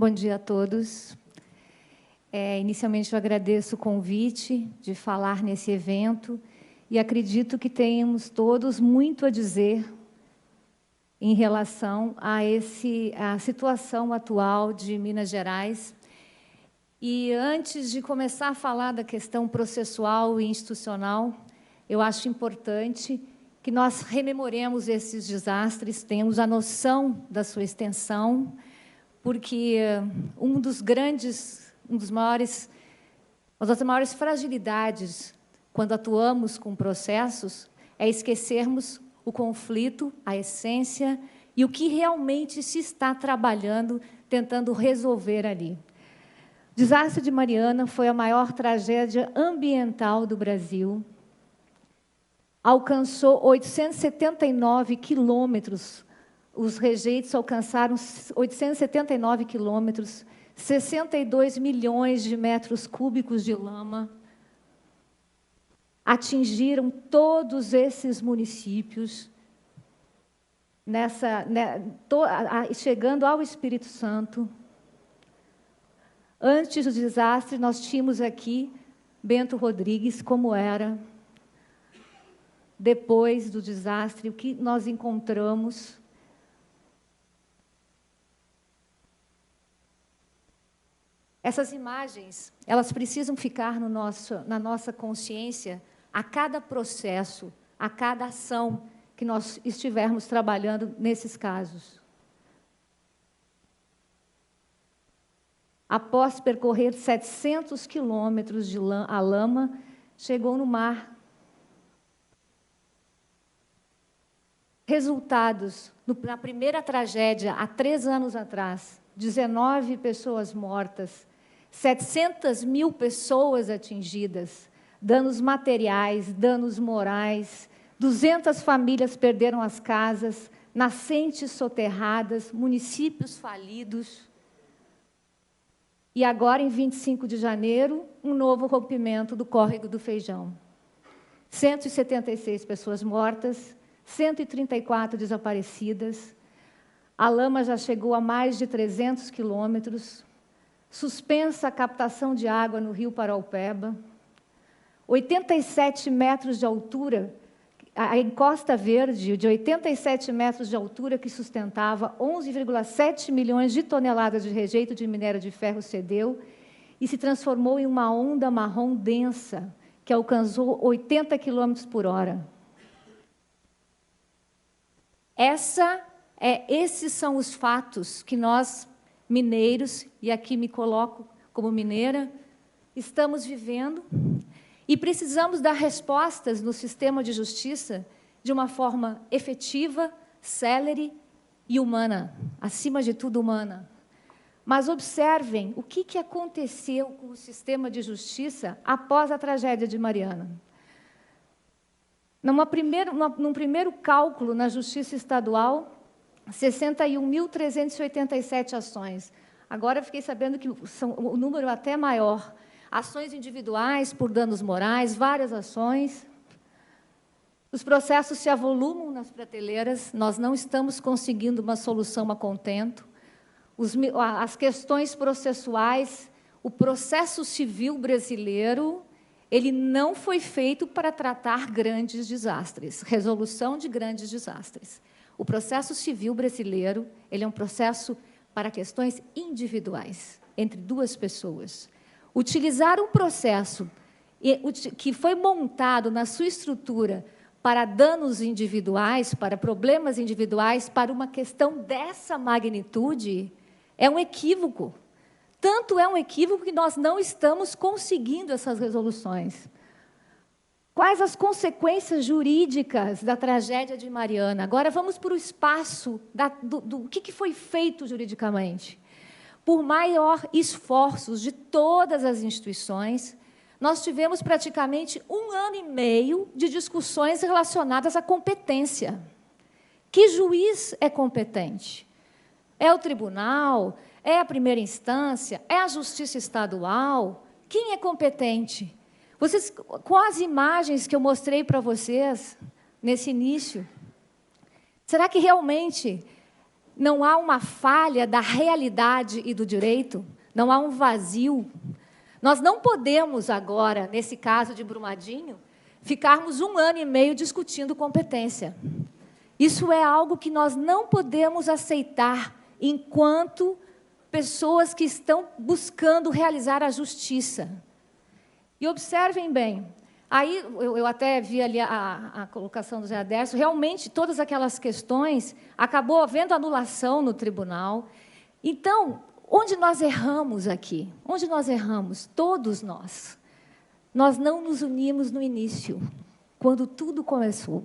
Bom dia a todos. Inicialmente, eu agradeço o convite de falar nesse evento e acredito que tenhamos todos muito a dizer em relação a a situação atual de Minas Gerais. E, antes de começar a falar da questão processual e institucional, eu acho importante que nós rememoremos esses desastres, tenhamos a noção da sua uma das maiores fragilidades quando atuamos com processos é esquecermos o conflito, a essência e o que realmente se está trabalhando, tentando resolver ali. O desastre de Mariana foi a maior tragédia ambiental do Brasil. Alcançou 879 quilômetros. Os rejeitos alcançaram 879 quilômetros, 62 milhões de metros cúbicos de lama. Atingiram todos esses municípios, chegando ao Espírito Santo. Antes do desastre, nós tínhamos aqui Bento Rodrigues, como era. Depois do desastre, o que nós encontramos? Essas imagens, elas precisam ficar na nossa consciência a cada processo, a cada ação que nós estivermos trabalhando nesses casos. Após percorrer 700 quilômetros de a lama, chegou no mar. Resultados, na primeira tragédia, há 3 anos atrás, 19 pessoas mortas, 700 mil pessoas atingidas, danos materiais, danos morais, 200 famílias perderam as casas, nascentes soterradas, municípios falidos. E agora, em 25 de janeiro, um novo rompimento do Córrego do Feijão. 176 pessoas mortas, 134 desaparecidas, a lama já chegou a mais de 300 quilômetros, suspensa a captação de água no rio Paraupeba, 87 metros de altura, a encosta verde de 87 metros de altura que sustentava 11,7 milhões de toneladas de rejeito de minério de ferro cedeu e se transformou em uma onda marrom densa, que alcançou 80 quilômetros por hora. Esses são os fatos que nós, mineiros, e aqui me coloco como mineira, estamos vivendo e precisamos dar respostas no sistema de justiça de uma forma efetiva, célere e humana, acima de tudo humana. Mas observem o que aconteceu com o sistema de justiça após a tragédia de Mariana. Num primeiro cálculo na Justiça Estadual, 61.387 ações. Agora, eu fiquei sabendo que o número é até maior. Ações individuais por danos morais, várias ações. Os processos se avolumam nas prateleiras, nós não estamos conseguindo uma solução a contento. As questões processuais, o processo civil brasileiro, ele não foi feito para tratar grandes desastres, resolução de grandes desastres. O processo civil brasileiro, ele é um processo para questões individuais, entre 2 pessoas. Utilizar um processo que foi montado na sua estrutura para danos individuais, para problemas individuais, para uma questão dessa magnitude, é um equívoco. Tanto é um equívoco que nós não estamos conseguindo essas resoluções. Quais as consequências jurídicas da tragédia de Mariana? Agora, vamos para o espaço do que foi feito juridicamente. Por maior esforços de todas as instituições, nós tivemos praticamente 1 ano e meio de discussões relacionadas à competência. Que juiz é competente? É o tribunal? É a primeira instância? É a Justiça Estadual? Quem é competente? Vocês, com as imagens que eu mostrei para vocês nesse início, será que realmente Não há uma falha da realidade e do direito? Não há um vazio? Nós não podemos agora, nesse caso de Brumadinho, ficarmos 1 ano e meio discutindo competência. Isso é algo que nós não podemos aceitar enquanto pessoas que estão buscando realizar a justiça. E observem bem, aí eu até vi ali a colocação do Zé Adércio, realmente todas aquelas questões, acabou havendo anulação no tribunal. Então, onde nós erramos aqui? Onde nós erramos? Todos nós. Nós não nos unimos no início, quando tudo começou.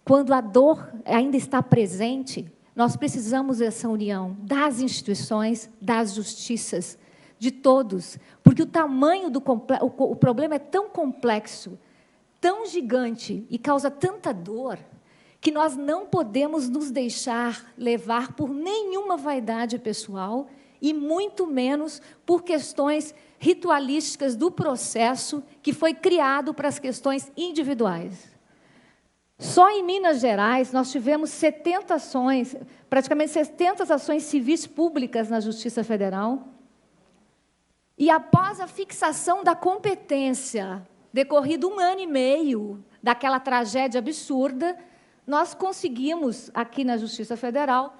Quando a dor ainda está presente, nós precisamos dessa união das instituições, das justiças, de todos, porque o tamanho o problema é tão complexo, tão gigante e causa tanta dor, que nós não podemos nos deixar levar por nenhuma vaidade pessoal e muito menos por questões ritualísticas do processo que foi criado para as questões individuais. Só em Minas Gerais, nós tivemos 70 ações, praticamente 70 ações civis públicas na Justiça Federal. E após a fixação da competência, decorrido 1 ano e meio daquela tragédia absurda, nós conseguimos, aqui na Justiça Federal,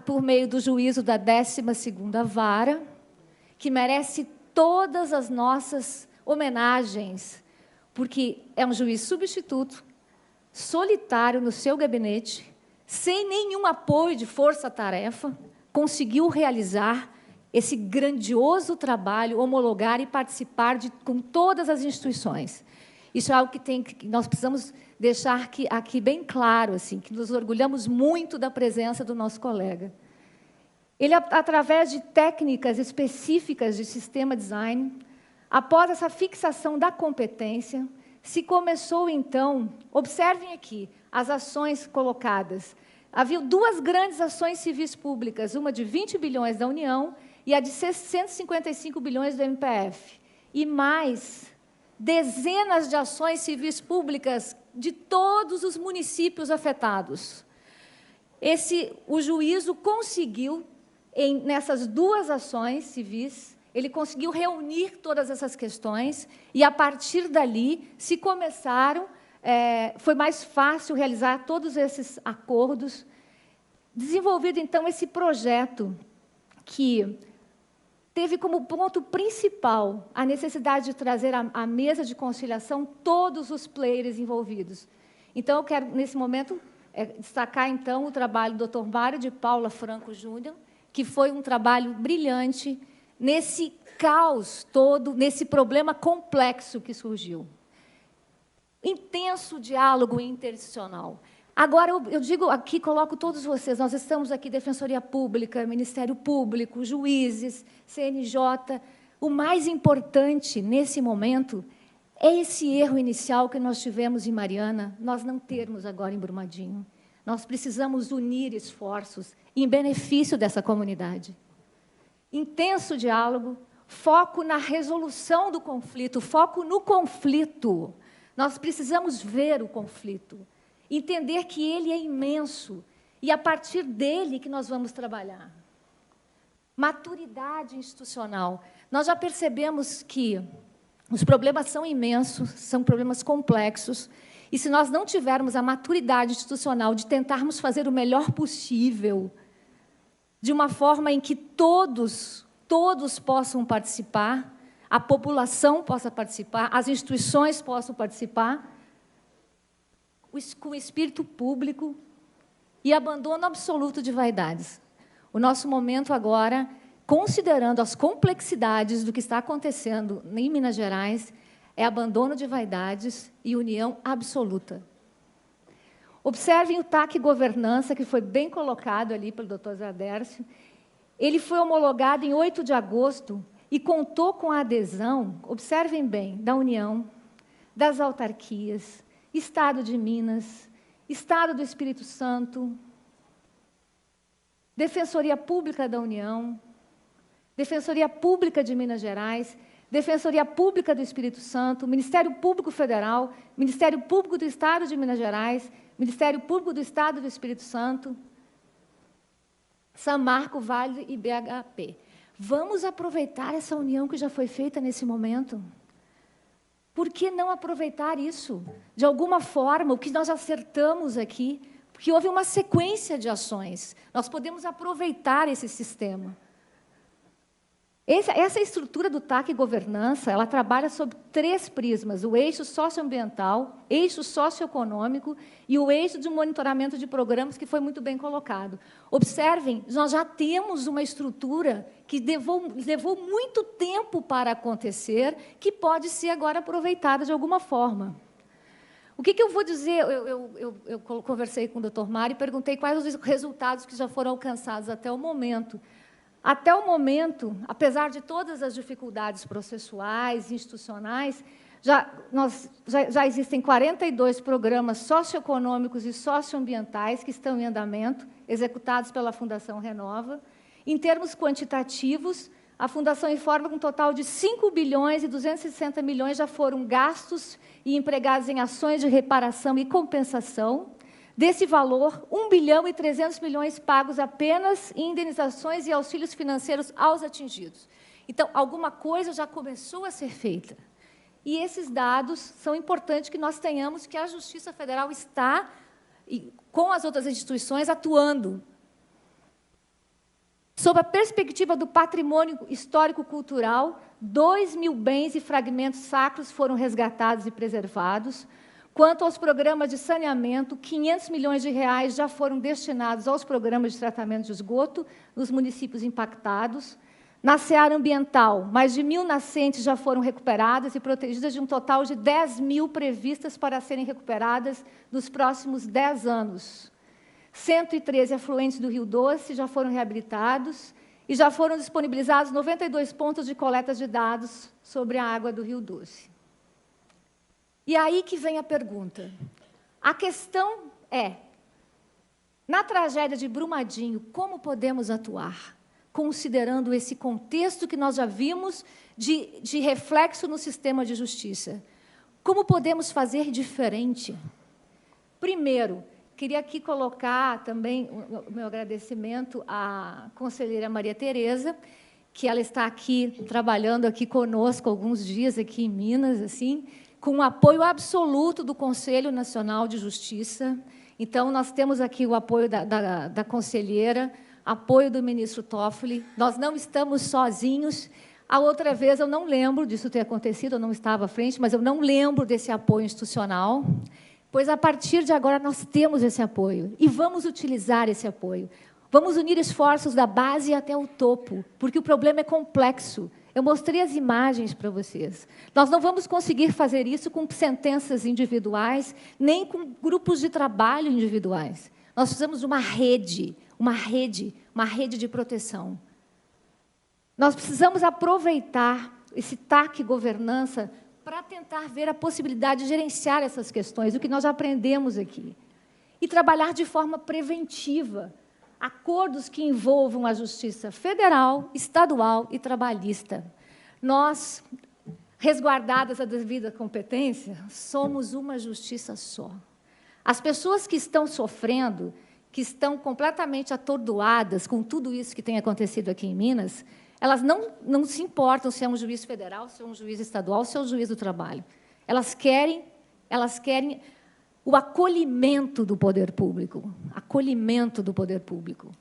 por meio do juízo da 12ª Vara, que merece todas as nossas homenagens, porque é um juiz substituto, solitário no seu gabinete, sem nenhum apoio de força-tarefa, conseguiu realizar esse grandioso trabalho, homologar e participar com todas as instituições. Isso é algo que nós precisamos deixar aqui bem claro, assim, que nos orgulhamos muito da presença do nosso colega. Ele, através de técnicas específicas de sistema design, após essa fixação da competência, se começou, então, observem aqui, as ações colocadas. Havia 2 grandes ações civis públicas, uma de 20 bilhões da União e a de 155 bilhões do MPF. E mais dezenas de ações civis públicas de todos os municípios afetados. O juízo conseguiu, nessas 2 ações civis, ele conseguiu reunir todas essas questões e, a partir dali, se começaram, foi mais fácil realizar todos esses acordos. Desenvolvido, então, esse projeto que teve como ponto principal a necessidade de trazer à mesa de conciliação todos os players envolvidos. Então, eu quero, nesse momento, destacar, então, o trabalho do Dr. Mário de Paula Franco Júnior, que foi um trabalho brilhante nesse caos todo, nesse problema complexo que surgiu. Intenso diálogo interinstitucional. Agora, eu digo aqui, coloco todos vocês, nós estamos aqui, Defensoria Pública, Ministério Público, juízes, CNJ. O mais importante, nesse momento, é esse erro inicial que nós tivemos em Mariana, nós não termos agora em Brumadinho. Nós precisamos unir esforços em benefício dessa comunidade. Intenso diálogo, foco na resolução do conflito, foco no conflito. Nós precisamos ver o conflito, entender que ele é imenso e, a partir dele, que nós vamos trabalhar. Maturidade institucional. Nós já percebemos que os problemas são imensos, são problemas complexos, e se nós não tivermos a maturidade institucional de tentarmos fazer o melhor possível, de uma forma em que todos possam participar, a população possa participar, as instituições possam participar, com espírito público e abandono absoluto de vaidades. O nosso momento agora, considerando as complexidades do que está acontecendo em Minas Gerais, é abandono de vaidades e união absoluta. Observem o TAC Governança, que foi bem colocado ali pelo Dr. Zé Adércio. Ele foi homologado em 8 de agosto e contou com a adesão, observem bem, da União, das autarquias, Estado de Minas, Estado do Espírito Santo, Defensoria Pública da União, Defensoria Pública de Minas Gerais, Defensoria Pública do Espírito Santo, Ministério Público Federal, Ministério Público do Estado de Minas Gerais, Ministério Público do Estado do Espírito Santo. Samarco, Vale e BHP. Vamos aproveitar essa união que já foi feita nesse momento? Por que não aproveitar isso? De alguma forma, o que nós acertamos aqui, porque houve uma sequência de ações. Nós podemos aproveitar esse sistema. Essa estrutura do TAC Governança, ela trabalha sob 3 prismas: o eixo socioambiental, eixo socioeconômico e o eixo de monitoramento de programas, que foi muito bem colocado. Observem, nós já temos uma estrutura que levou muito tempo para acontecer, que pode ser agora aproveitada de alguma forma. O que eu vou dizer? Eu conversei com o Dr. Mário e perguntei quais os resultados que já foram alcançados até o momento. Até o momento, apesar de todas as dificuldades processuais, institucionais, já existem 42 programas socioeconômicos e socioambientais que estão em andamento, executados pela Fundação Renova. Em termos quantitativos, a Fundação informa que um total de 5 bilhões e 260 milhões já foram gastos e empregados em ações de reparação e compensação. Desse valor, 1 bilhão e 300 milhões pagos apenas em indenizações e auxílios financeiros aos atingidos. Então, alguma coisa já começou a ser feita. E esses dados são importantes que nós tenhamos, que a Justiça Federal está, com as outras instituições, atuando. Sob a perspectiva do patrimônio histórico-cultural, 2.000 bens e fragmentos sacros foram resgatados e preservados. Quanto aos programas de saneamento, 500 milhões de reais já foram destinados aos programas de tratamento de esgoto nos municípios impactados. Na seara ambiental, mais de 1.000 nascentes já foram recuperadas e protegidas, de um total de 10.000 previstas para serem recuperadas nos próximos 10 anos. 113 afluentes do Rio Doce já foram reabilitados e já foram disponibilizados 92 pontos de coleta de dados sobre a água do Rio Doce. E aí que vem a pergunta. A questão é, na tragédia de Brumadinho, como podemos atuar, considerando esse contexto que nós já vimos de reflexo no sistema de justiça? Como podemos fazer diferente? Primeiro, queria aqui colocar também o meu agradecimento à conselheira Maria Tereza, que ela está aqui, trabalhando aqui conosco alguns dias aqui em Minas, assim, com o apoio absoluto do Conselho Nacional de Justiça. Então, nós temos aqui o apoio da conselheira, apoio do ministro Toffoli. Nós não estamos sozinhos. A outra vez, eu não lembro disso ter acontecido, eu não estava à frente, mas eu não lembro desse apoio institucional, pois, a partir de agora, nós temos esse apoio, e vamos utilizar esse apoio. Vamos unir esforços da base até o topo, porque o problema é complexo. Eu mostrei as imagens para vocês. Nós não vamos conseguir fazer isso com sentenças individuais, nem com grupos de trabalho individuais. Nós precisamos de uma rede de proteção. Nós precisamos aproveitar esse TAC Governança para tentar ver a possibilidade de gerenciar essas questões, o que nós aprendemos aqui, e trabalhar de forma preventiva, acordos que envolvam a justiça federal, estadual e trabalhista. Nós, resguardadas a devida competência, somos uma justiça só. As pessoas que estão sofrendo, que estão completamente atordoadas com tudo isso que tem acontecido aqui em Minas, elas não se importam se é um juiz federal, se é um juiz estadual, se é um juiz do trabalho. Elas querem o acolhimento do poder público, acolhimento do poder público.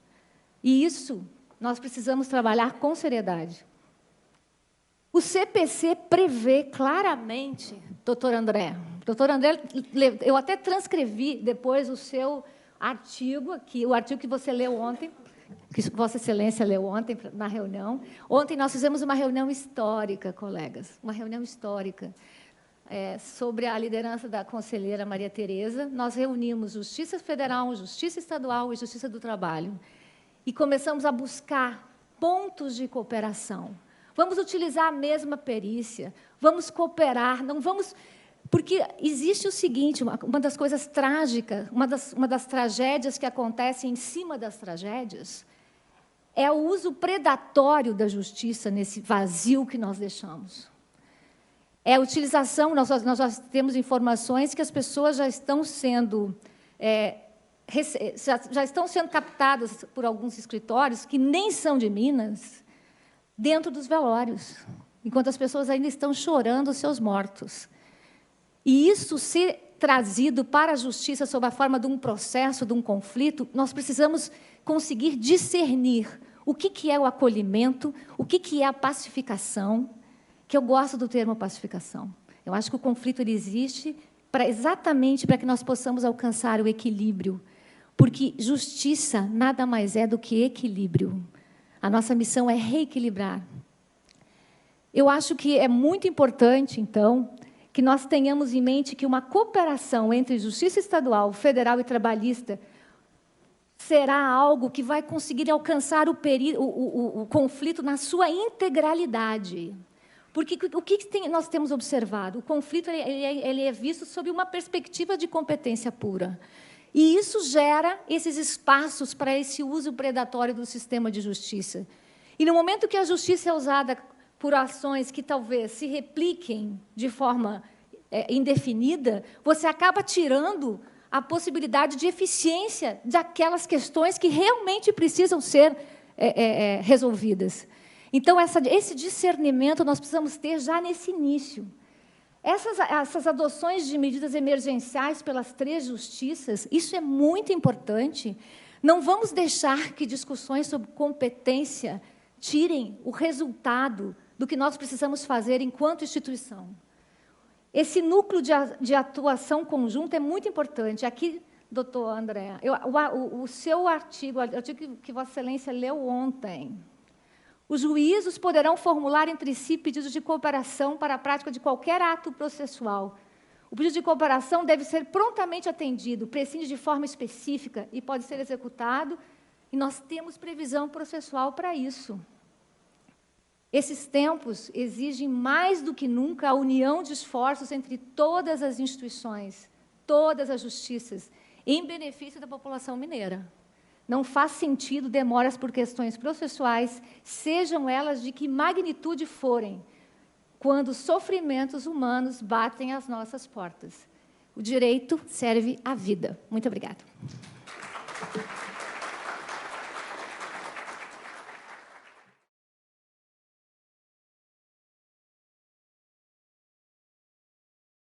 E isso nós precisamos trabalhar com seriedade. O CPC prevê claramente, doutor André, eu até transcrevi depois o seu artigo aqui, o artigo que você leu ontem, que Vossa Excelência leu ontem na reunião. Ontem nós fizemos uma reunião histórica, colegas, uma reunião histórica. Sobre a liderança da conselheira Maria Tereza, nós reunimos Justiça Federal, Justiça Estadual e Justiça do Trabalho e começamos a buscar pontos de cooperação. Vamos utilizar a mesma perícia, vamos cooperar, não vamos... Porque existe o seguinte, uma das coisas trágicas, uma das tragédias que acontecem em cima das tragédias, é o uso predatório da justiça nesse vazio que nós deixamos. É a utilização, nós já temos informações que as pessoas já estão sendo já estão sendo captadas por alguns escritórios, que nem são de Minas, dentro dos velórios, enquanto as pessoas ainda estão chorando os seus mortos. E isso ser trazido para a justiça sob a forma de um processo, de um conflito, nós precisamos conseguir discernir o que é o acolhimento, o que é a pacificação, que eu gosto do termo pacificação. Eu acho que o conflito ele existe exatamente para que nós possamos alcançar o equilíbrio, porque justiça nada mais é do que equilíbrio. A nossa missão é reequilibrar. Eu acho que é muito importante, então, que nós tenhamos em mente que uma cooperação entre justiça estadual, federal e trabalhista será algo que vai conseguir alcançar o conflito na sua integralidade. Porque o que nós temos observado? O conflito ele é visto sob uma perspectiva de competência pura. E isso gera esses espaços para esse uso predatório do sistema de justiça. E, no momento que a justiça é usada por ações que talvez se repliquem de forma indefinida, você acaba tirando a possibilidade de eficiência daquelas questões que realmente precisam ser resolvidas. Então, esse discernimento nós precisamos ter já nesse início. Essas adoções de medidas emergenciais pelas 3 justiças, isso é muito importante. Não vamos deixar que discussões sobre competência tirem o resultado do que nós precisamos fazer enquanto instituição. Esse núcleo de atuação conjunta é muito importante. Aqui, doutor André, o seu artigo, o artigo que Vossa Excelência leu ontem, os juízos poderão formular entre si pedidos de cooperação para a prática de qualquer ato processual. O pedido de cooperação deve ser prontamente atendido, prescinde de forma específica e pode ser executado, e nós temos previsão processual para isso. Esses tempos exigem mais do que nunca a união de esforços entre todas as instituições, todas as justiças, em benefício da população mineira. Não faz sentido demoras por questões processuais, sejam elas de que magnitude forem, quando sofrimentos humanos batem às nossas portas. O direito serve à vida. Muito obrigada.